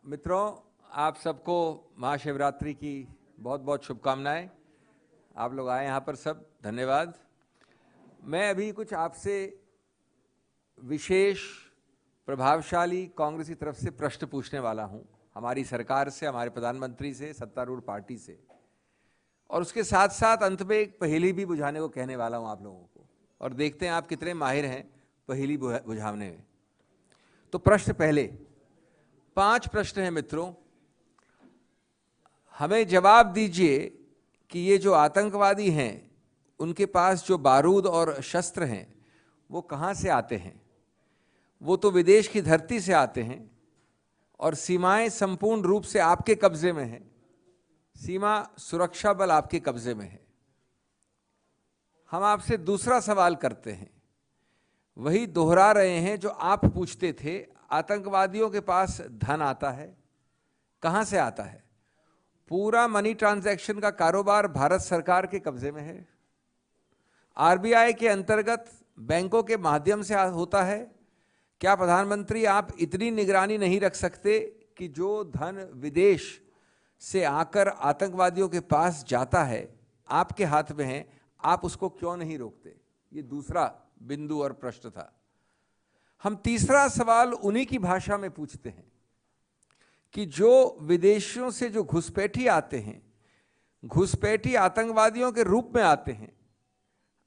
मित्रों, आप सबको महाशिवरात्रि की बहुत बहुत शुभकामनाएं। आप लोग आए यहाँ पर सब, धन्यवाद। मैं अभी कुछ आपसे विशेष प्रभावशाली कांग्रेस की तरफ से प्रश्न पूछने वाला हूँ, हमारी सरकार से, हमारे प्रधानमंत्री से, सत्तारूढ़ पार्टी से, और उसके साथ साथ अंत में एक पहेली भी बुझाने को कहने वाला हूँ आप लोगों को, और देखते हैं आप कितने माहिर हैं पहेली बुझाने में। तो प्रश्न पहले, 5 प्रश्न हैं मित्रों। हमें जवाब दीजिए कि ये जो आतंकवादी हैं उनके पास जो बारूद और शस्त्र हैं वो कहाँ से आते हैं। वो तो विदेश की धरती से आते हैं और सीमाएं संपूर्ण रूप से आपके कब्जे में हैं, सीमा सुरक्षा बल आपके कब्जे में है। हम आपसे दूसरा सवाल करते हैं, वही दोहरा रहे हैं जो आप पूछते थे। आतंकवादियों के पास धन आता है, कहां से आता है? पूरा मनी ट्रांजैक्शन का कारोबार भारत सरकार के कब्जे में है, आरबीआई के अंतर्गत बैंकों के माध्यम से होता है। क्या प्रधानमंत्री आप इतनी निगरानी नहीं रख सकते कि जो धन विदेश से आकर आतंकवादियों के पास जाता है आपके हाथ में है, आप उसको क्यों नहीं रोकते? ये दूसरा बिंदु और प्रश्न था। हम तीसरा सवाल उन्हीं की भाषा में पूछते हैं कि जो विदेशियों से जो घुसपैठी आते हैं, घुसपैठी आतंकवादियों के रूप में आते हैं,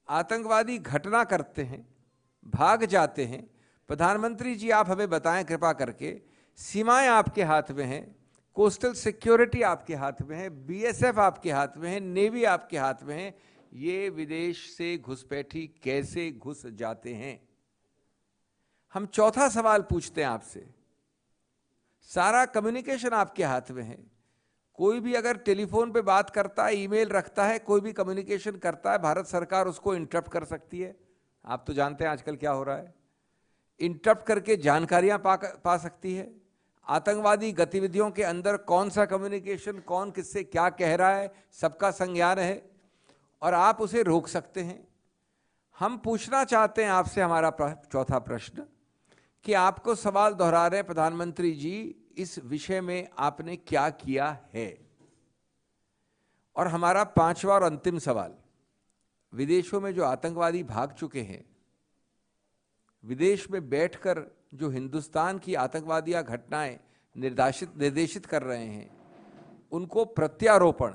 आतंकवादी घटना करते हैं, भाग जाते हैं। प्रधानमंत्री जी आप हमें बताएं कृपा करके, सीमाएं आपके हाथ में हैं, कोस्टल सिक्योरिटी आपके हाथ में है, बीएसएफ आपके हाथ में है, नेवी आपके हाथ में है, ये विदेश से घुसपैठी कैसे घुस जाते हैं? हम चौथा सवाल पूछते हैं आपसे, सारा कम्युनिकेशन आपके हाथ में है। कोई भी अगर टेलीफोन पे बात करता है, ईमेल रखता है, कोई भी कम्युनिकेशन करता है, भारत सरकार उसको इंटरप्ट कर सकती है। आप तो जानते हैं आजकल क्या हो रहा है, इंटरप्ट करके जानकारियां पा सकती है। आतंकवादी गतिविधियों के अंदर कौन सा कम्युनिकेशन, कौन किससे क्या कह रहा है, सबका संज्ञान है और आप उसे रोक सकते हैं। हम पूछना चाहते हैं आपसे, हमारा चौथा प्रश्न, कि आपको सवाल दोहरा रहे हैं प्रधानमंत्री जी, इस विषय में आपने क्या किया है? और हमारा पांचवा और अंतिम सवाल, विदेशों में जो आतंकवादी भाग चुके हैं, विदेश में बैठकर जो हिंदुस्तान की आतंकवादियां घटनाएं निर्देशित कर रहे हैं, उनको प्रत्यारोपण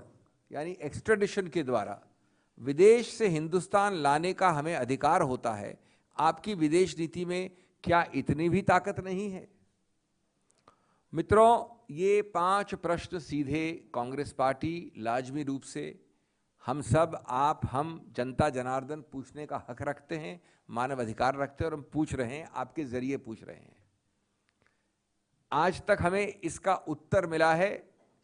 यानी एक्सट्रेडिशन के द्वारा विदेश से हिंदुस्तान लाने का हमें अधिकार होता है। आपकी विदेश नीति में क्या इतनी भी ताकत नहीं है? मित्रों, ये 5 प्रश्न सीधे कांग्रेस पार्टी लाजमी रूप से हम सब, आप, हम, जनता जनार्दन पूछने का हक रखते हैं, मानव अधिकार रखते हैं, और हम पूछ रहे हैं, आपके जरिए पूछ रहे हैं। आज तक हमें इसका उत्तर मिला है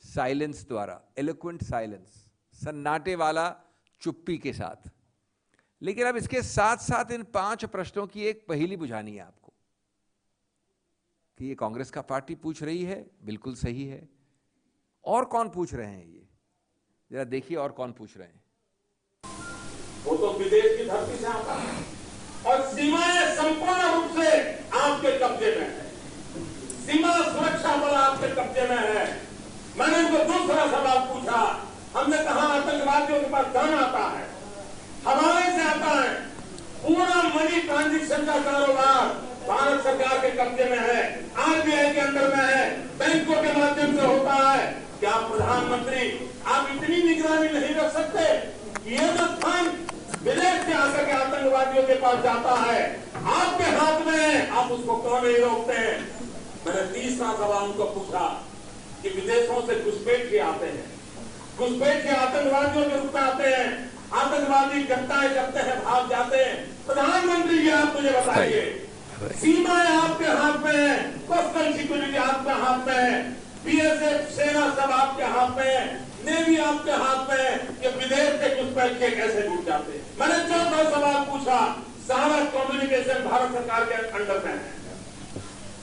साइलेंस द्वारा, एलोक्वेंट साइलेंस, सन्नाटे वाला चुप्पी के साथ। लेकिन अब इसके साथ साथ इन 5 प्रश्नों की एक पहेली बुझानी है आपको कि ये कांग्रेस का पार्टी पूछ रही है, बिल्कुल सही है। और कौन पूछ रहे हैं? ये जरा देखिए और कौन पूछ रहे हैं। वो तो विदेश की धरती से आता है और सीमाएं संपूर्ण रूप से आपके कब्जे में है, सीमा सुरक्षा बल आपके कब्जे में है। मैंने उनको दूसरा सवाल पूछा, हमने कहा आतंकवादियों के पास धन आता है, हमारे से आता है, पूरा मनी ट्रांजैक्शन का कारोबार भारत सरकार के कब्जे में है, आरबीआई के अंदर में है, बैंकों के माध्यम से होता है। क्या प्रधानमंत्री आप इतनी निगरानी नहीं रख सकते? ये जो धन विदेश से आकर के आतंकवादियों के पास जाता है, आपके हाथ में है, आप उसको क्यों नहीं रोकते हैं? मैंने तीसरा सवाल उनको पूछा कि विदेशों से घुसपैठ के आते हैं, घुसपैठ के आतंकवादियों के रूप में आते हैं, आतंकवादी घटनाएं करते हैं, भाग जाते हैं। प्रधानमंत्री जी आप मुझे बताइए, सीमाएं आपके हाथ में है, कोस्टल सिक्योरिटी आपके हाथ में है, बीएसएफ सेना सब आपके हाथ में है, नेवी आपके हाथ में है, कि विदेश से घुसपैठ के कैसे घुस जाते हैं? मैंने चौथा सवाल पूछा, सारा कम्युनिकेशन भारत सरकार के अंडर में है।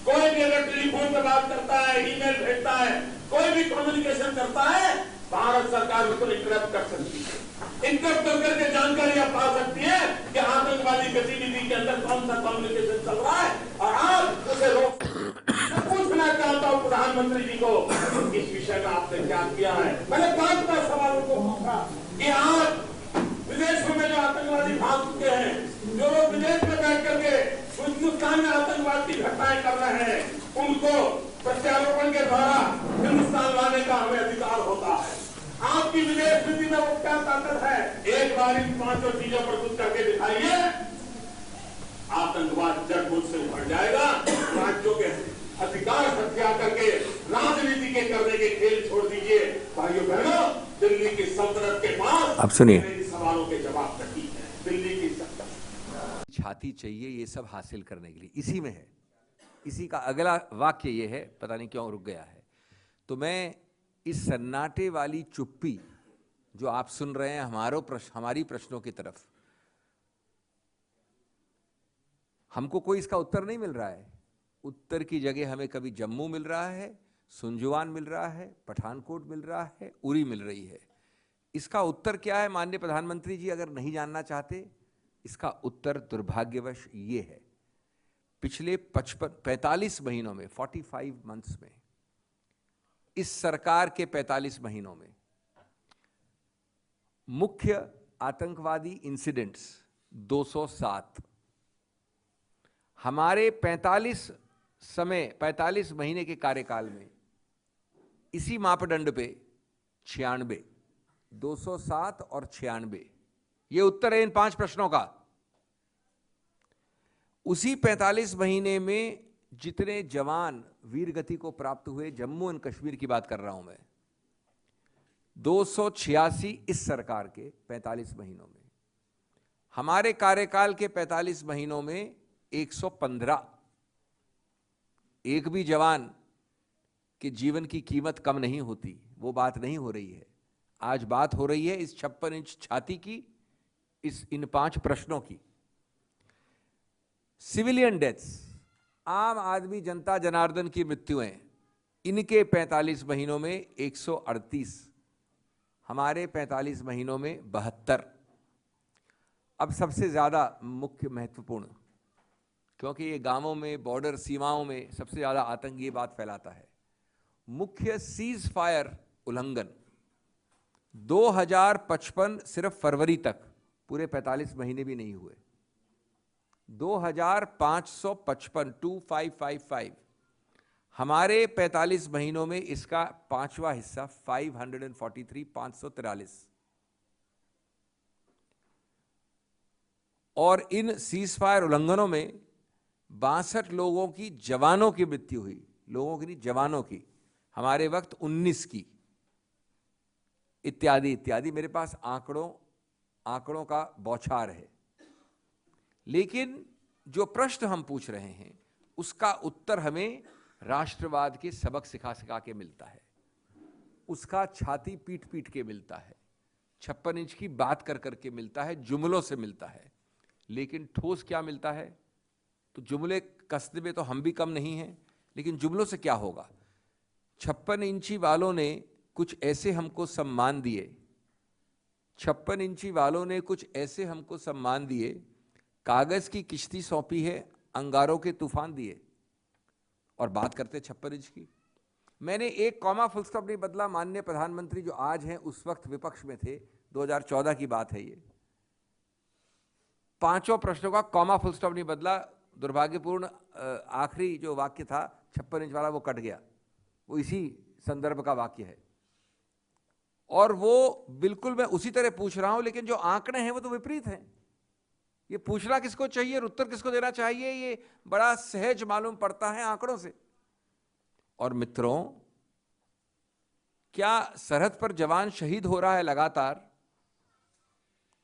कोई भी अगर टेलीफोन पर बात करता है, ईमेल भेजता है, कोई भी कम्युनिकेशन करता है, भारत सरकार उसको इंटरप्ट कर सकती है, इंटरप्ट करके जानकारियां पा सकती है कि आतंकवादी गतिविधि के अंदर कौन सा कम्युनिकेशन चल रहा है, और आप उसे रोक। मैं पूछना चाहता हूं प्रधानमंत्री जी को इस विषय में आपने क्या किया है। मैंने 5 सवाल उनको पूछा कि आज विदेशों में जो आतंकवादी भाग चुके हैं, जो लोग विदेश में बैठ करके हिंदुस्तान में आतंकवाद की घटनाएं कर रहे हैं, उनको प्रत्यारोपण के द्वारा हिंदुस्तान लाने का हमें अधिकार होता है। आपकी विदेश नीति में वो क्या ताकत है? एक बार इन 5 चीजों पर कुछ करके दिखाइए, आतंकवाद जड़ मूल से उभर जाएगा। राज्यों के अधिकार हत्या करके राजनीति के करने के खेल छोड़ दीजिए। भाइयों बहनों, दिल्ली की सल्तनत के पास अब सुनिए, सवालों के जवाब नहीं है। दिल्ली की सल्तनत छाती चाहिए ये सब हासिल करने के लिए, इसी में है। इसी का अगला वाक्य ये है, पता नहीं क्यों रुक गया है। तो मैं इस सन्नाटे वाली चुप्पी जो आप सुन रहे हैं हमारी प्रश्नों की तरफ, हमको कोई इसका उत्तर नहीं मिल रहा है। उत्तर की जगह हमें कभी जम्मू मिल रहा है, सुंजवान मिल रहा है, पठानकोट मिल रहा है, उरी मिल रही है। इसका उत्तर क्या है माननीय प्रधानमंत्री जी, अगर नहीं जानना चाहते? इसका उत्तर दुर्भाग्यवश ये है, पिछले 45 महीनों में, 45 मंथ्स में, इस सरकार के 45 महीनों में मुख्य आतंकवादी इंसिडेंट्स 207, हमारे 45 महीने के कार्यकाल में इसी मापदंड पे 96, 207 और 96, ये उत्तर है इन 5 प्रश्नों का। उसी 45 महीने में जितने जवान वीर गति को प्राप्त हुए, जम्मू एंड कश्मीर की बात कर रहा हूं मैं, 286 इस सरकार के 45 महीनों में। हमारे कार्यकाल के 45 महीनों में 115, एक भी जवान के जीवन की कीमत कम नहीं होती, वो बात नहीं हो रही है। आज बात हो रही है इस 56 इंच छाती की, इन 5 प्रश्नों की। सिविलियन डेथ्स, आम आदमी जनता जनार्दन की मृत्युएं, इनके 45 महीनों में 138, हमारे 45 महीनों में 72। अब सबसे ज्यादा मुख्य महत्वपूर्ण, क्योंकि ये गांवों में, बॉर्डर सीमाओं में सबसे ज्यादा आतंक ये बात फैलाता है, मुख्य सीज फायर उल्लंघन 2055 सिर्फ फरवरी तक, पूरे 45 महीने भी नहीं हुए, 2555, 2555, हमारे 45 महीनों में इसका 5वां हिस्सा 543, 543। और इन सीज फायर उल्लंघनों में 62 लोगों की, जवानों की मृत्यु हुई, लोगों की नहीं, जवानों की, हमारे वक्त 19 की, इत्यादि इत्यादि। मेरे पास आंकड़ों का बौछार है। लेकिन जो प्रश्न हम पूछ रहे हैं उसका उत्तर हमें राष्ट्रवाद के सबक सिखा सिखा के मिलता है, उसका छाती पीट पीट के मिलता है, 56 इंच की बात कर करके मिलता है, जुमलों से मिलता है। लेकिन ठोस क्या मिलता है? तो जुमले कसने में तो हम भी कम नहीं हैं, लेकिन जुमलों से क्या होगा? 56 इंची वालों ने कुछ ऐसे हमको सम्मान दिए, 56 इंची वालों ने कुछ ऐसे हमको सम्मान दिए, कागज की किश्ती सौंपी है, अंगारों के तूफान दिए, और बात करते 56 इंच की। मैंने एक कॉमा फुल स्टॉप नहीं बदला। माननीय प्रधानमंत्री जो आज हैं, उस वक्त विपक्ष में थे, 2014 की बात है ये, 5 प्रश्नों का कॉमा फुल स्टॉप नहीं बदला। दुर्भाग्यपूर्ण आखिरी जो वाक्य था 56 इंच वाला, वो कट गया, वो इसी संदर्भ का वाक्य है, और वो बिल्कुल मैं उसी तरह पूछ रहा हूं, लेकिन जो आंकड़े हैं वो तो विपरीत हैं। ये पूछना किसको चाहिए और उत्तर किसको देना चाहिए, ये बड़ा सहज मालूम पड़ता है आंकड़ों से। और मित्रों, क्या सरहद पर जवान शहीद हो रहा है लगातार,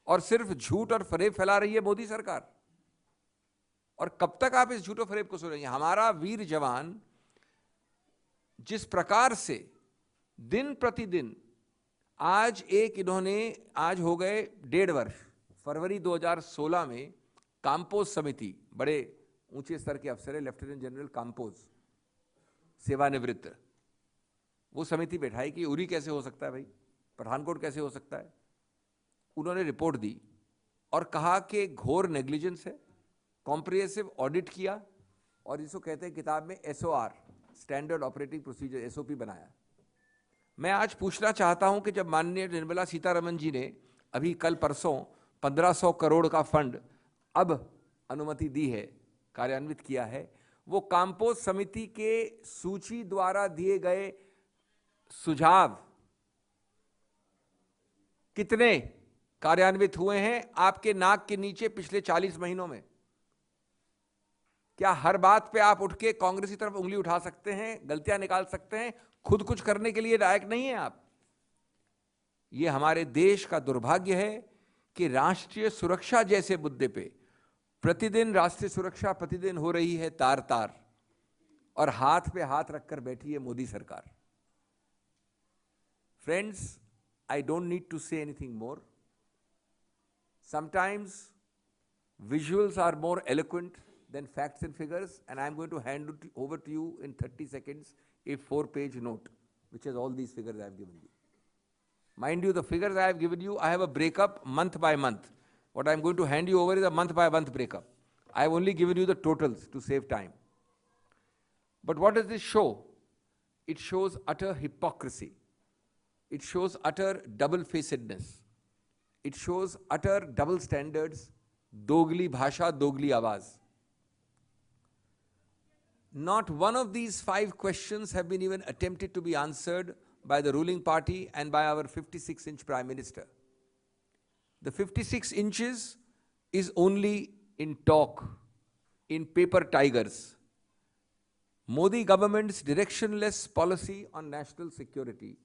और सिर्फ झूठ और फरेब फैला रही है मोदी सरकार? और कब तक आप इस झूठ और फरेब को सुनेंगे? हमारा वीर जवान जिस प्रकार से दिन प्रतिदिन, आज हो गए 1.5 वर्ष, फरवरी 2016 में काम्पोज समिति, बड़े ऊंचे स्तर के अफसर है, लेफ्टिनेंट जनरल काम्पोज, सेवानिवृत्त, वो समिति बैठाई कि उरी कैसे हो सकता है भाई, पठानकोट कैसे हो सकता है। उन्होंने रिपोर्ट दी और कहा कि घोर नेग्लिजेंस है, कॉम्प्रिहेंसिव ऑडिट किया, और जिसको कहते हैं किताब में SOR, standard operating procedure SOP बनाया। मैं आज पूछना चाहता हूं कि जब माननीय निर्मला सीतारमण जी ने अभी कल परसों 1500 करोड़ का फंड अब अनुमति दी है, कार्यान्वित किया है, वो काम्पोज समिति के सूची द्वारा दिए गए सुझाव कितने कार्यान्वित हुए हैं आपके नाक के नीचे पिछले 40 महीनों में? क्या हर बात पे आप उठ के कांग्रेस की तरफ उंगली उठा सकते हैं, गलतियां निकाल सकते हैं? खुद कुछ करने के लिए लायक नहीं है आप। ये हमारे देश का दुर्भाग्य है कि राष्ट्रीय सुरक्षा जैसे मुद्दे पे प्रतिदिन राष्ट्रीय सुरक्षा प्रतिदिन हो रही है तार तार, और हाथ पे हाथ रखकर बैठी है मोदी सरकार। Friends, I don't need to say anything more. Sometimes visuals are more eloquent than facts and figures, and I'm going to hand it over to you in 30 seconds a 4-page note, which has all these figures I have given you. Mind you, the figures I have given you, I have a breakup month by month. What I'm going to hand you over is a month by month breakup. I have only given you the totals to save time. But what does this show? It shows utter hypocrisy. It shows utter double-facedness. It shows utter double standards, dogli bhasha, dogli awaz. Not one of these 5 questions have been even attempted to be answered by the ruling party and by our 56-inch Prime Minister. The 56 inches is only in talk, in paper tigers. Modi government's directionless policy on national security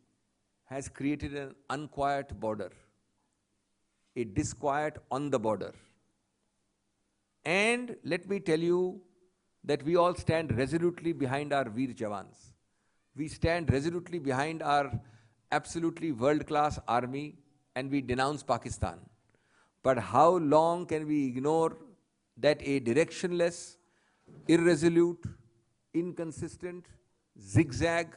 has created an unquiet border, a disquiet on the border. And let me tell you that we all stand resolutely behind our Veer Jawans. We stand resolutely behind our absolutely world-class army, and we denounce Pakistan. But how long can we ignore that a directionless, irresolute, inconsistent, zigzag,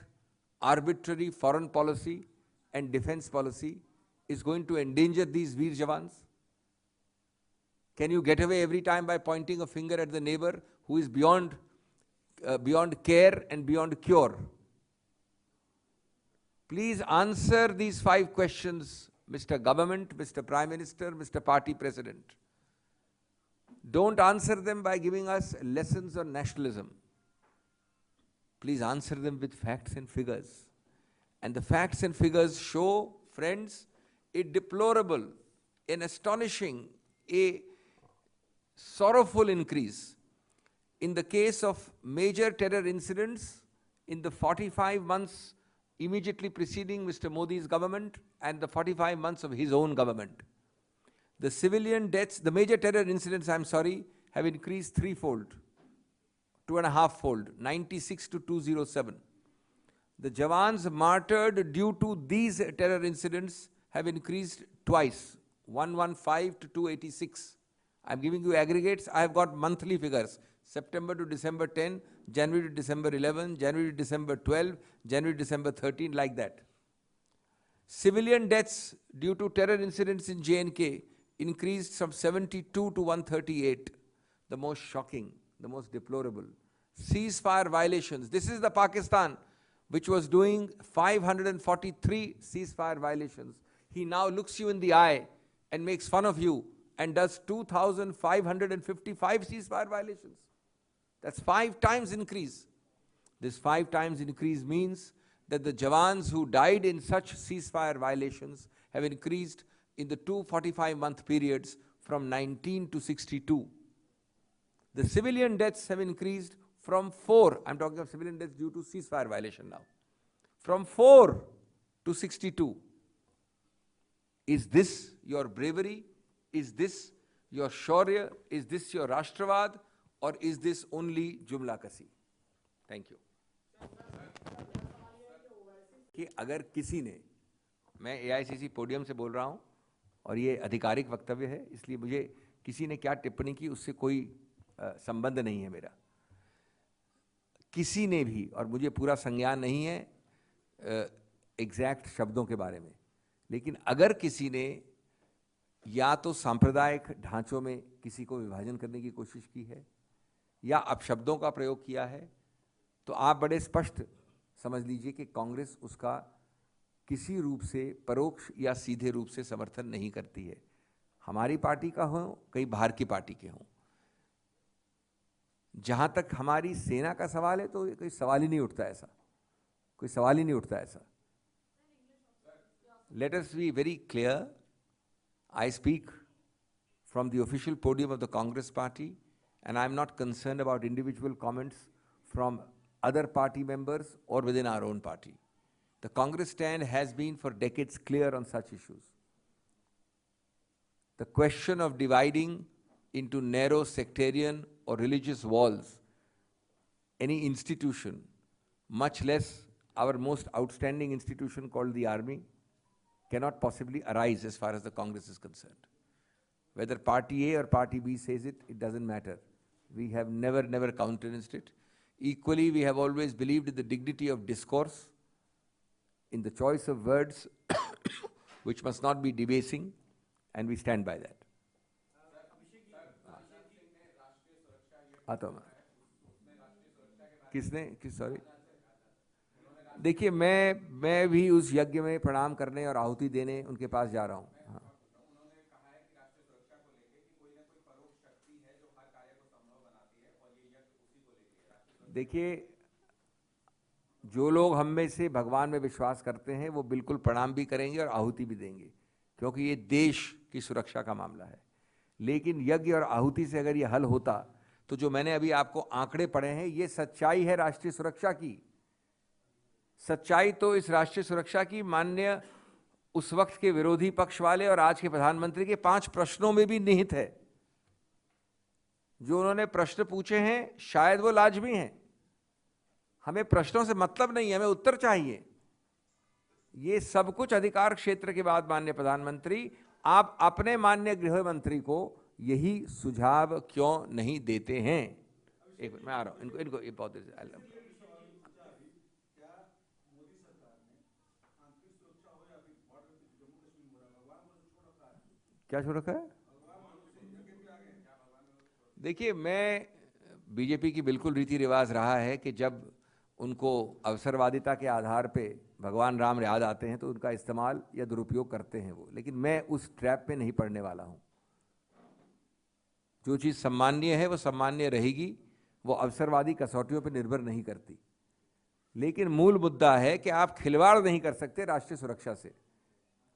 arbitrary foreign policy and defense policy is going to endanger these Veer Jawans? Can you get away every time by pointing a finger at the neighbor who is beyond care and beyond cure? Please answer these 5 questions, Mr. Government, Mr. Prime Minister, Mr. Party President. Don't answer them by giving us lessons on nationalism. Please answer them with facts and figures. And the facts and figures show, friends, a deplorable, an astonishing, a sorrowful increase in the case of major terror incidents in the 45 months immediately preceding Mr. Modi's government and the 45 months of his own government. The civilian deaths, the major terror incidents, have increased threefold, 2.5-fold, 96 to 207. The Jawans martyred due to these terror incidents have increased twice, 115 to 286. I'm giving you aggregates. I have got monthly figures. September to December 10, January to December 11, January to December 12, January to December 13, like that. Civilian deaths due to terror incidents in J&K increased from 72 to 138. The most shocking, the most deplorable. Ceasefire violations. This is the Pakistan which was doing 543 ceasefire violations. He now looks you in the eye and makes fun of you and does 2,555 ceasefire violations. That's 5 times increase. This 5 times increase means that the Jawans who died in such ceasefire violations have increased in the 2 45-month periods from 19 to 62. The civilian deaths have increased from 4, I'm talking of civilian deaths due to ceasefire violation now, from 4 to 62. Is this your bravery? Is this your shaurya? Is this your Rashtravad? Or is this only jumla kasi? Thank you. कि अगर किसी ने, मैं AICC podium से बोल रहा हूं और ये आधिकारिक वक्तव्य है, इसलिए मुझे किसी ने क्या टिप्पणी की उससे कोई संबंध नहीं है मेरा। किसी ने भी, और मुझे पूरा संज्ञान नहीं है एग्जैक्ट शब्दों के बारे में, लेकिन अगर किसी ने या तो सांप्रदायिक ढांचों में किसी को विभाजन करने की कोशिश की है, या अपशब्दों का प्रयोग किया है, तो आप बड़े स्पष्ट समझ लीजिए कि कांग्रेस उसका किसी रूप से परोक्ष या सीधे रूप से समर्थन नहीं करती है। हमारी पार्टी का हो, कई बाहर की पार्टी के हों। जहां तक हमारी सेना का सवाल है तो कोई सवाल ही नहीं उठता ऐसा, कोई सवाल ही नहीं उठता ऐसा। Let us be very clear. I speak from the official podium of the Congress party, and I am not concerned about individual comments from other party members or within our own party. The Congress stand has been for decades clear on such issues. The question of dividing into narrow sectarian or religious walls any institution, much less our most outstanding institution called the army, cannot possibly arise as far as the Congress is concerned. Whether party A or party B says it, it doesn't matter. We have never countenanced it. Equally, we have always believed in the dignity of discourse, in the choice of words, which must not be debasing, and we stand by that. आता हूँ किसने sorry देखिए, मैं भी उस यज्ञ में प्रणाम करने और आहुति देने उनके पास जा रहा हूँ। हाँ। देखिए, जो लोग हम में से भगवान में विश्वास करते हैं वो बिल्कुल प्रणाम भी करेंगे और आहुति भी देंगे, क्योंकि ये देश की सुरक्षा का मामला है। लेकिन यज्ञ और आहुति से अगर ये हल होता तो जो मैंने अभी आपको आंकड़े पढ़े हैं, ये सच्चाई है राष्ट्रीय सुरक्षा की। सच्चाई तो इस राष्ट्रीय सुरक्षा की माननीय उस वक्त के विरोधी पक्ष वाले और आज के प्रधानमंत्री के 5 प्रश्नों में भी निहित है। जो उन्होंने प्रश्न पूछे हैं शायद वो लाजमी हैं। हमें प्रश्नों से मतलब नहीं है, हमें उत्तर चाहिए। ये सब कुछ अधिकार क्षेत्र के बाद माननीय प्रधानमंत्री, आप अपने माननीय गृह मंत्री को यही सुझाव क्यों नहीं देते हैं? एक मिनट, मैं आ रहा हूं। इनको ये बहुत क्या छोड़ रखा है? देखिए, मैं बीजेपी की बिल्कुल रीति रिवाज रहा है कि जब उनको अवसरवादिता के आधार पे भगवान राम याद आते हैं तो उनका इस्तेमाल या दुरुपयोग करते हैं वो, लेकिन मैं उस ट्रैप में नहीं पड़ने वाला हूं। जो चीज़ सम्माननीय है वो सम्माननीय रहेगी, वो अवसरवादी कसौटियों पर निर्भर नहीं करती। लेकिन मूल मुद्दा है कि आप खिलवाड़ नहीं कर सकते राष्ट्रीय सुरक्षा से,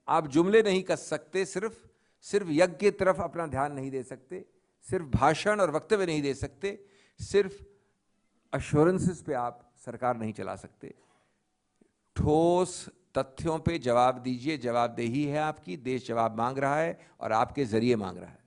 आप जुमले नहीं कस सकते, सिर्फ यज्ञ की तरफ अपना ध्यान नहीं दे सकते, सिर्फ भाषण और वक्तव्य नहीं दे सकते, सिर्फ अश्योरेंसेस पे आप सरकार नहीं चला सकते। ठोस तथ्यों पे जवाब दीजिए, जवाबदेही है आपकी, देश जवाब मांग रहा है और आपके जरिए मांग रहा है।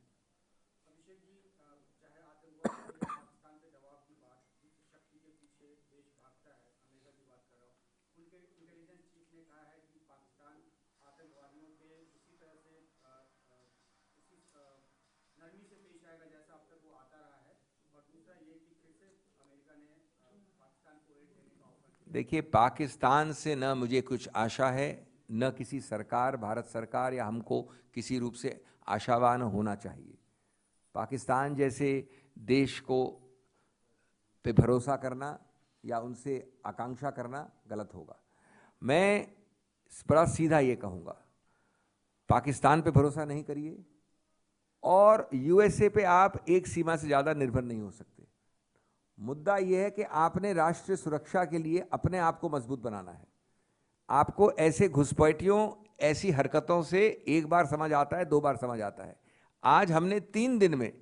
देखिए, पाकिस्तान से न मुझे कुछ आशा है, न किसी सरकार, भारत सरकार या हमको किसी रूप से आशावान होना चाहिए। पाकिस्तान जैसे देश को पे भरोसा करना या उनसे आकांक्षा करना गलत होगा। मैं बड़ा सीधा ये कहूँगा, पाकिस्तान पे भरोसा नहीं करिए और यूएसए पे आप एक सीमा से ज़्यादा निर्भर नहीं हो सकते। मुद्दा यह है कि आपने राष्ट्रीय सुरक्षा के लिए अपने आप को मजबूत बनाना है। आपको ऐसे घुसपैठियों, ऐसी हरकतों से एक बार समझ आता है, 2 बार समझ आता है। आज हमने 3 दिन में,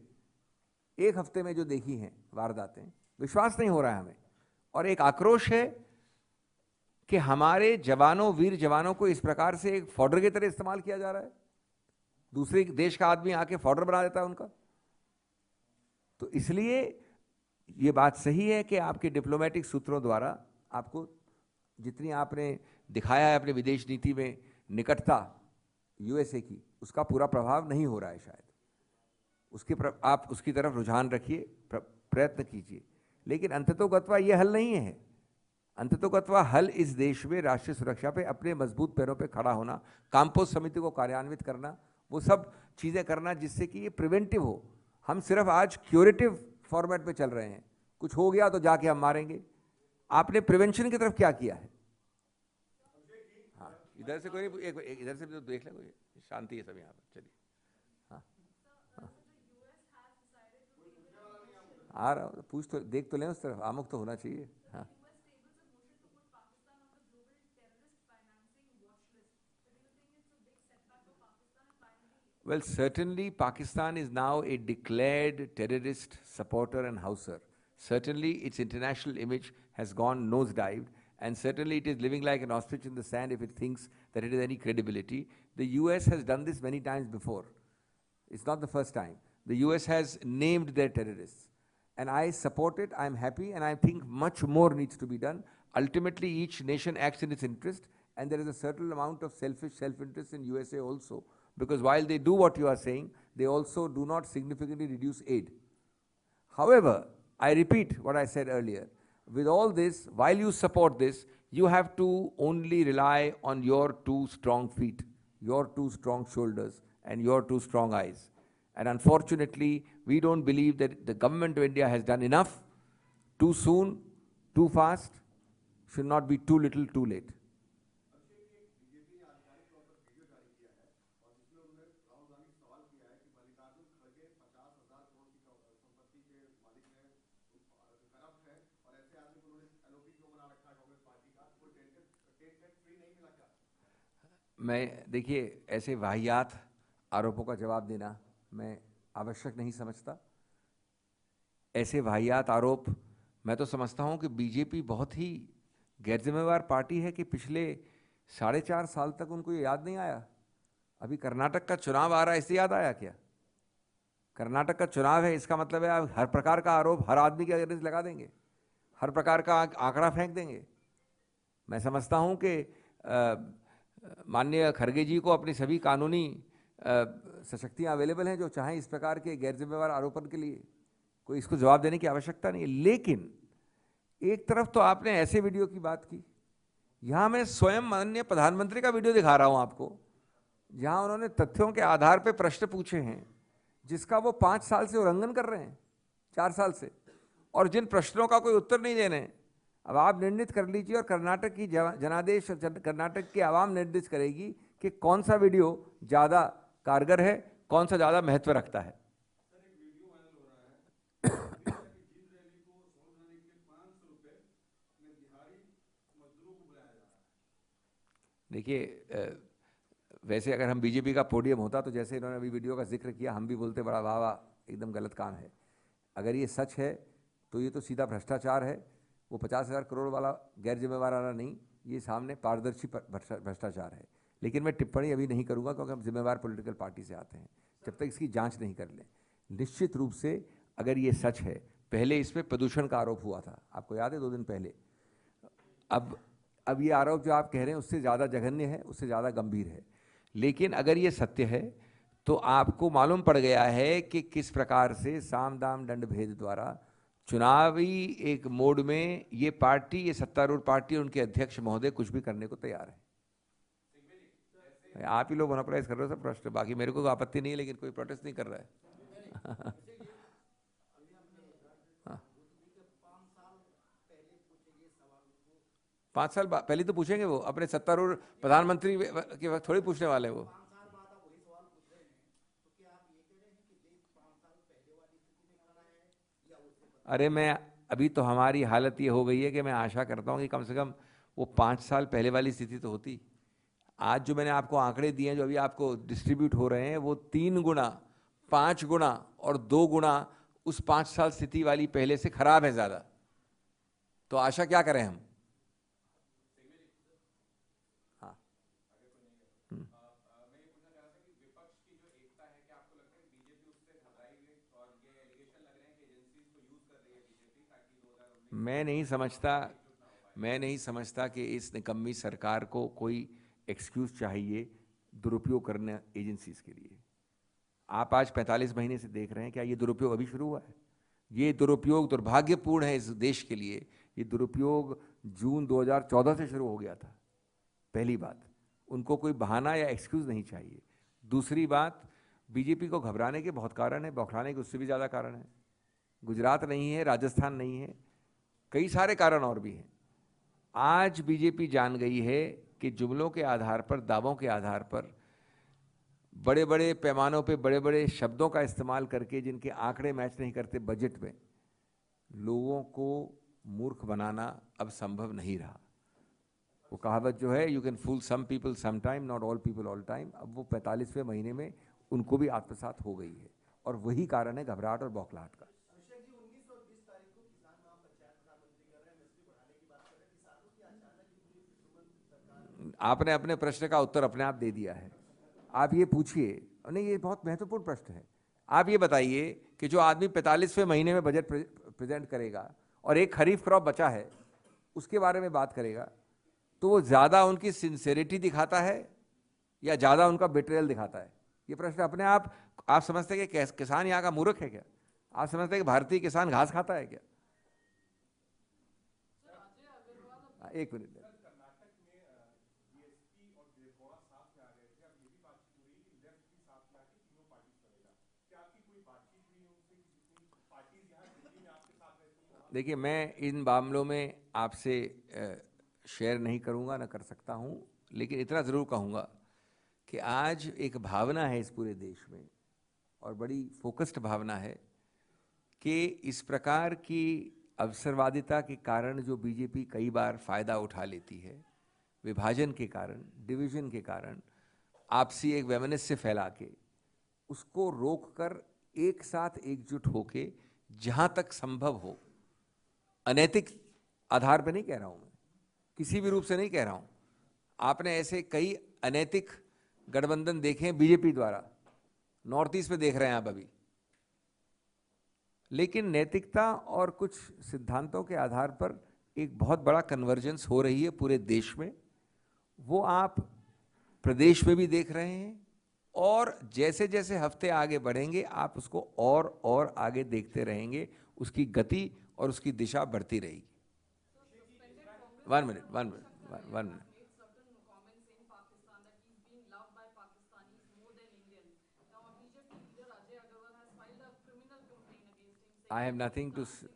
1 हफ्ते में जो देखी हैं वारदातें, विश्वास नहीं हो रहा है हमें। और एक आक्रोश है कि हमारे जवानों, वीर जवानों को इस प्रकार से एक फॉडर की तरह इस्तेमाल किया जा रहा है। दूसरे देश का आदमी आके फॉडर बना देता है उनका। तो इसलिए ये बात सही है कि आपके डिप्लोमेटिक सूत्रों द्वारा आपको जितनी आपने दिखाया है अपने विदेश नीति में निकटता यूएसए की, उसका पूरा प्रभाव नहीं हो रहा है शायद। आप उसकी तरफ रुझान रखिए, प्रयत्न कीजिए, लेकिन अंततोगत्वा ये हल नहीं है। अंततोगत्वा हल इस देश में राष्ट्रीय सुरक्षा पे अपने मजबूत पैरों पे खड़ा होना, काम्पोज समिति को कार्यान्वित करना, वो सब चीज़ें करना जिससे कि ये प्रिवेंटिव हो। हम सिर्फ आज क्यूरेटिव फॉर्मेट पे चल रहे हैं, कुछ हो गया तो जाके हम मारेंगे। आपने प्रिवेंशन की तरफ क्या किया है? हाँ, इधर से कोई नहीं, इधर से भी तो देख ले, कोई शांति है सब यहाँ पर। चलिए, हाँ हाँ, आ रहा हूँ, पूछ तो देख तो लें उस तरफ, आमुख तो होना चाहिए। हाँ, well, certainly Pakistan is now a declared terrorist supporter and houser. Certainly its international image has gone nosedived, and certainly it is living like an ostrich in the sand if it thinks that it has any credibility. The US has done this many times before. It's not the first time. The US has named their terrorists. And I support it, I'm happy, and I think much more needs to be done. Ultimately, each nation acts in its interest, and there is a certain amount of selfish self-interest in USA also, because while they do what you are saying, they also do not significantly reduce aid. However, I repeat what I said earlier. With all this, while you support this, you have to only rely on your two strong feet, your two strong shoulders, and your two strong eyes. And unfortunately, we don't believe that the government of India has done enough. Too soon, too fast, should not be too little, too late. मैं, देखिए, ऐसे वाहियात आरोपों का जवाब देना मैं आवश्यक नहीं समझता। ऐसे वाहियात आरोप, मैं तो समझता हूं कि बीजेपी बहुत ही गैरजिम्मेवार पार्टी है कि पिछले 4.5 साल तक उनको ये याद नहीं आया। अभी कर्नाटक का चुनाव आ रहा है, इससे याद आया क्या? कर्नाटक का चुनाव है, इसका मतलब है आप हर प्रकार का आरोप हर आदमी के अगेंस्ट लगा देंगे, हर प्रकार का आंकड़ा फेंक देंगे। मैं समझता हूं कि माननीय खड़गे जी को अपनी सभी कानूनी सशक्तियाँ अवेलेबल हैं जो चाहें इस प्रकार के गैरजिम्मेवार आरोपण के लिए, कोई इसको जवाब देने की आवश्यकता नहीं है। लेकिन एक तरफ तो आपने ऐसे वीडियो की बात की, यहाँ मैं स्वयं माननीय प्रधानमंत्री का वीडियो दिखा रहा हूँ आपको, जहाँ उन्होंने तथ्यों के आधार पर प्रश्न पूछे हैं जिसका वो 5 साल से उल्लंघन कर रहे हैं, 4 साल से, और जिन प्रश्नों का कोई उत्तर नहीं दे रहे हैं। अब आप निर्णित कर लीजिए और कर्नाटक की जनादेश, कर्नाटक की आवाम निर्दिष्ट करेगी कि कौन सा वीडियो ज़्यादा कारगर है, कौन सा ज़्यादा महत्व रखता है। देखिए, वैसे अगर हम बीजेपी का पोडियम होता तो जैसे इन्होंने अभी वीडियो का जिक्र किया, हम भी बोलते बड़ा वाह वाह, एकदम गलत काम है। अगर ये सच है तो ये तो सीधा भ्रष्टाचार है। वो 50,000 करोड़ वाला गैर जिम्मेवाराना नहीं, ये सामने पारदर्शी भ्रष्टाचार है। लेकिन मैं टिप्पणी अभी नहीं करूंगा क्योंकि हम जिम्मेवार पॉलिटिकल पार्टी से आते हैं, जब तक इसकी जांच नहीं कर लें। निश्चित रूप से अगर ये सच है, पहले इसमें प्रदूषण का आरोप हुआ था, आपको याद है 2 दिन पहले। अब ये आरोप जो आप कह रहे हैं उससे ज़्यादा जघन्य है, उससे ज़्यादा गंभीर है। लेकिन अगर ये सत्य है तो आपको मालूम पड़ गया है कि किस प्रकार से साम दाम दंड भेद द्वारा चुनावी एक मोड में ये पार्टी, ये सत्तारूढ़ पार्टी और उनके अध्यक्ष महोदय कुछ भी करने को तैयार है। आप ही लोग मोनोपोलाइज कर रहे हो सब प्रश्न, बाकी मेरे को आपत्ति नहीं है, लेकिन कोई प्रोटेस्ट नहीं कर रहा है। 5 साल पहले तो पूछेंगे वो, अपने सत्तारूढ़ प्रधानमंत्री के वक्त थोड़ी पूछने वाले वो। अरे मैं अभी तो हमारी हालत ये हो गई है कि मैं आशा करता हूँ कि कम से कम वो 5 साल पहले वाली स्थिति तो होती। आज जो मैंने आपको आंकड़े दिए हैं, जो अभी आपको डिस्ट्रीब्यूट हो रहे हैं, वो 3 गुना, 5 गुना और 2 गुना उस 5 साल स्थिति वाली पहले से खराब है ज़्यादा। तो आशा क्या करें हम? मैं नहीं समझता कि इस निकम्मी सरकार को कोई एक्सक्यूज चाहिए दुरुपयोग करने एजेंसीज के लिए। आप आज 45 महीने से देख रहे हैं, क्या ये दुरुपयोग अभी शुरू हुआ है? ये दुरुपयोग दुर्भाग्यपूर्ण है इस देश के लिए। ये दुरुपयोग जून 2014 से शुरू हो गया था। पहली बात, उनको कोई बहाना या एक्सक्यूज नहीं चाहिए। दूसरी बात, बीजेपी को घबराने के बहुत कारण है, बौखलाने के उससे भी ज़्यादा कारण है। गुजरात नहीं है, राजस्थान नहीं है, कई सारे कारण और भी हैं। आज बीजेपी जान गई है कि जुमलों के आधार पर, दावों के आधार पर, बड़े बड़े पैमानों पे बड़े बड़े शब्दों का इस्तेमाल करके, जिनके आंकड़े मैच नहीं करते बजट में, लोगों को मूर्ख बनाना अब संभव नहीं रहा। वो कहावत जो है, you can fool some people some time, not all people all time, अब वो 45वें महीने में उनको भी आत्मसात हो गई है, और वही कारण है घबराहट और बौखलाहट का। आपने अपने प्रश्न का उत्तर अपने आप दे दिया है। आप ये पूछिए, नहीं ये बहुत महत्वपूर्ण प्रश्न है। आप ये बताइए कि जो आदमी 45वें महीने में बजट प्रेजेंट करेगा और एक खरीफ क्रॉप बचा है उसके बारे में बात करेगा, तो वो ज़्यादा उनकी सिंसेरिटी दिखाता है या ज़्यादा उनका बिट्रेयल दिखाता है? ये प्रश्न अपने आप समझते हैं कि किसान यहाँ का मूर्ख है क्या? आप समझते हैं कि भारतीय किसान घास खाता है क्या? एक मिनट, देखिए मैं इन मामलों में आपसे शेयर नहीं करूंगा, ना कर सकता हूं, लेकिन इतना ज़रूर कहूंगा कि आज एक भावना है इस पूरे देश में, और बड़ी फोकस्ड भावना है, कि इस प्रकार की अवसरवादिता के कारण जो बीजेपी कई बार फ़ायदा उठा लेती है, विभाजन के कारण, डिवीज़न के कारण, आपसी एक वैमनस्य फैला के, उसको रोककर एक साथ एकजुट होके जहाँ तक संभव हो, अनैतिक आधार पे नहीं कह रहा हूँ मैं, किसी भी रूप से नहीं कह रहा हूँ, आपने ऐसे कई अनैतिक गठबंधन देखे हैं बीजेपी द्वारा, नॉर्थ ईस्ट में देख रहे हैं आप अभी, लेकिन नैतिकता और कुछ सिद्धांतों के आधार पर एक बहुत बड़ा कन्वर्जेंस हो रही है पूरे देश में। वो आप प्रदेश में भी देख रहे हैं, और जैसे जैसे हफ्ते आगे बढ़ेंगे आप उसको और आगे देखते रहेंगे, उसकी गति और उसकी दिशा बढ़ती रहेगी। One minute. I have nothing to see.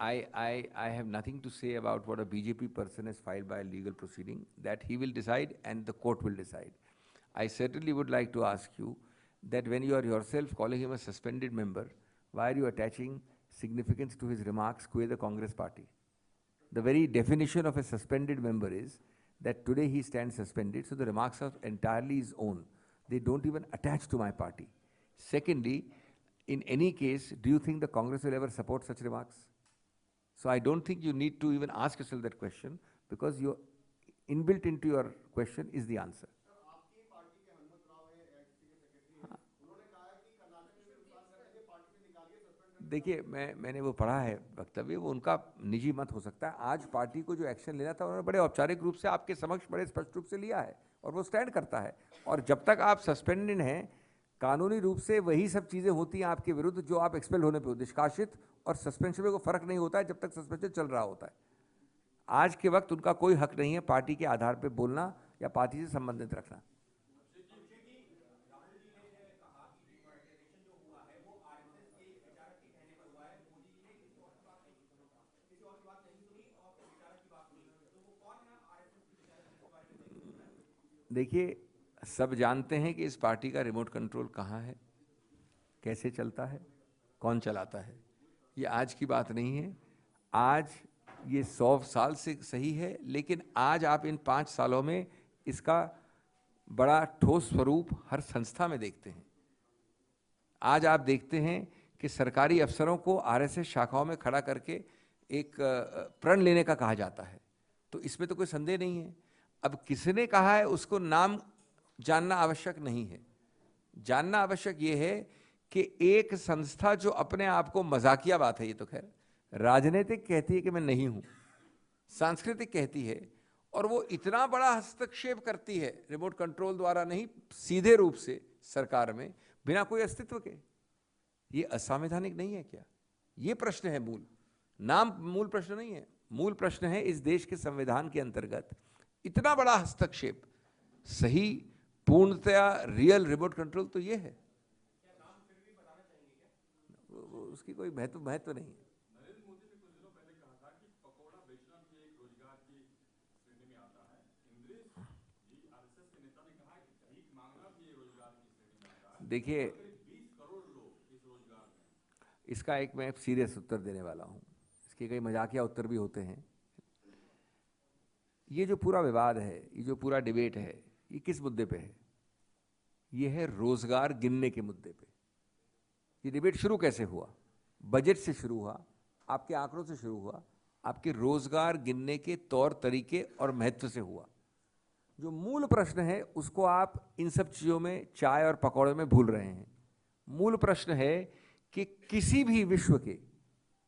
I have nothing to say about what a BJP person has filed by a legal proceeding. That he will decide and the court will decide. I certainly would like to ask you that when you are yourself calling him a suspended member, why are you attaching significance to his remarks, quay the Congress party? The very definition of a suspended member is that today he stands suspended, so the remarks are entirely his own. They don't even attach to my party. Secondly, in any case, do you think the Congress will ever support such remarks? So I don't think you need to even ask yourself that question, because your inbuilt into your question is the answer. देखिए मैंने वो पढ़ा है वक्तव्य, वो उनका निजी मत हो सकता है। आज पार्टी को जो एक्शन लेना था उन्होंने बड़े औपचारिक रूप से आपके समक्ष बड़े स्पष्ट रूप से लिया है, और वो स्टैंड करता है। और जब तक आप सस्पेंडेड हैं, कानूनी रूप से वही सब चीज़ें होती हैं आपके विरुद्ध जो आप एक्सपेल होने पे हो। निष्कासित और सस्पेंशन में कोई फर्क नहीं होता है जब तक सस्पेंशन चल रहा होता है। आज के वक्त उनका कोई हक नहीं है पार्टी के आधार पर बोलना या पार्टी से संबंधित रखना। देखिए सब जानते हैं कि इस पार्टी का रिमोट कंट्रोल कहाँ है, कैसे चलता है, कौन चलाता है। ये आज की बात नहीं है, आज ये 100 साल से सही है, लेकिन आज आप इन 5 सालों में इसका बड़ा ठोस स्वरूप हर संस्था में देखते हैं। आज आप देखते हैं कि सरकारी अफसरों को आरएसएस शाखाओं में खड़ा करके एक प्रण लेने का कहा जाता है, तो इसमें तो कोई संदेह नहीं है। अब किसने कहा है उसको नाम जानना आवश्यक नहीं है। जानना आवश्यक ये है कि एक संस्था जो अपने आप को, मजाकिया बात है ये तो खैर, राजनीतिक कहती है कि मैं नहीं हूं, सांस्कृतिक कहती है, और वो इतना बड़ा हस्तक्षेप करती है रिमोट कंट्रोल द्वारा, नहीं सीधे रूप से सरकार में, बिना कोई अस्तित्व के। ये असंवैधानिक नहीं है क्या? ये प्रश्न है मूल, नाम मूल प्रश्न नहीं है। मूल प्रश्न है इस देश के संविधान के अंतर्गत इतना बड़ा हस्तक्षेप, सही पूर्णतया रियल रिमोट कंट्रोल तो ये है। उसकी कोई महत्व नहीं है। नरेंद्र मोदी ने कुछ दिनों पहले कहा था कि देखिए, इसका एक मैं सीरियस उत्तर देने वाला हूं। इसके कई मजाकिया उत्तर भी होते हैं। ये जो पूरा विवाद है, ये जो पूरा डिबेट है, ये किस मुद्दे पे है? ये है रोजगार गिनने के मुद्दे पे। ये डिबेट शुरू कैसे हुआ? बजट से शुरू हुआ, आपके आंकड़ों से शुरू हुआ, आपके रोजगार गिनने के तौर तरीके और महत्व से हुआ। जो मूल प्रश्न है उसको आप इन सब चीजों में, चाय और पकौड़े में भूल रहे हैं। मूल प्रश्न है कि किसी भी विश्व के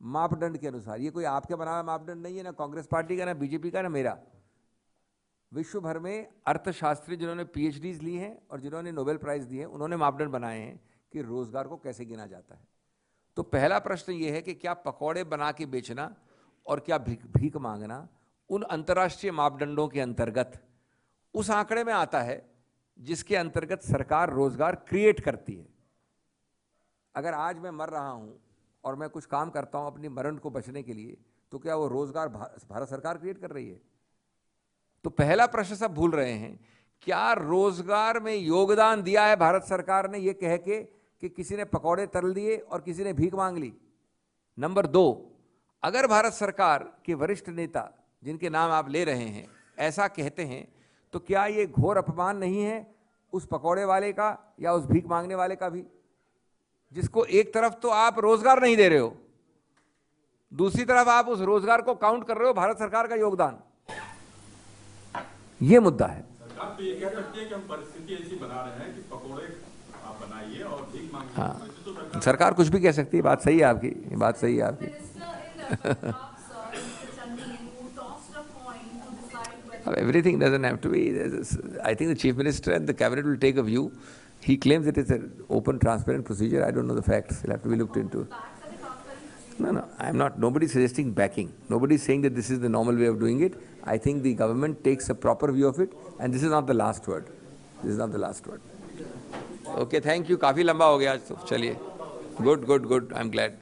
मापदंड के अनुसार, ये कोई आपके बना हुआ मापदंड नहीं है, ना कांग्रेस पार्टी का, ना बीजेपी का, ना मेरा। विश्व भर में अर्थशास्त्री जिन्होंने पीएचडीज ली हैं और जिन्होंने नोबेल प्राइज दिए हैं, उन्होंने मापदंड बनाए हैं कि रोजगार को कैसे गिना जाता है। तो पहला प्रश्न ये है कि क्या पकौड़े बना के बेचना और क्या भीख मांगना उन अंतर्राष्ट्रीय मापदंडों के अंतर्गत उस आंकड़े में आता है जिसके अंतर्गत सरकार रोजगार क्रिएट करती है। अगर आज मैं मर रहा हूं और मैं कुछ काम करता हूं अपनी मरण को बचने के लिए, तो क्या वो रोजगार भारत सरकार क्रिएट कर रही है? तो पहला प्रश्न सब भूल रहे हैं, क्या रोजगार में योगदान दिया है भारत सरकार ने ये कह के कि किसी ने पकौड़े तल दिए और किसी ने भीख मांग ली? नंबर 2, अगर भारत सरकार के वरिष्ठ नेता जिनके नाम आप ले रहे हैं ऐसा कहते हैं, तो क्या ये घोर अपमान नहीं है उस पकौड़े वाले का या उस भीख मांगने वाले का भी, जिसको एक तरफ तो आप रोजगार नहीं दे रहे हो, दूसरी तरफ आप उस रोजगार को काउंट कर रहे हो भारत सरकार का योगदान? ये मुद्दा है। सरकार तो ये कह सकती है कि हम परिस्थिति ऐसी बना रहे हैं कि पकौड़े आप बनाइए और भीख मांगिए। हाँ, सरकार कुछ भी कह सकती है, बात सही है आपकी, बात सही है आपकी। Everything doesn't have to be. I think the Chief Minister and the Cabinet will take a view. He claims it is an open, transparent procedure. I don't know the facts. It'll have to be looked into. No, I'm not. Nobody is suggesting backing. Nobody is saying that this is the normal way of doing it. I think the government takes a proper view of it, and this is not the last word. This is not the last word. Okay, thank you. काफी लंबा हो गया आज तो, चलिए. Good. I'm glad.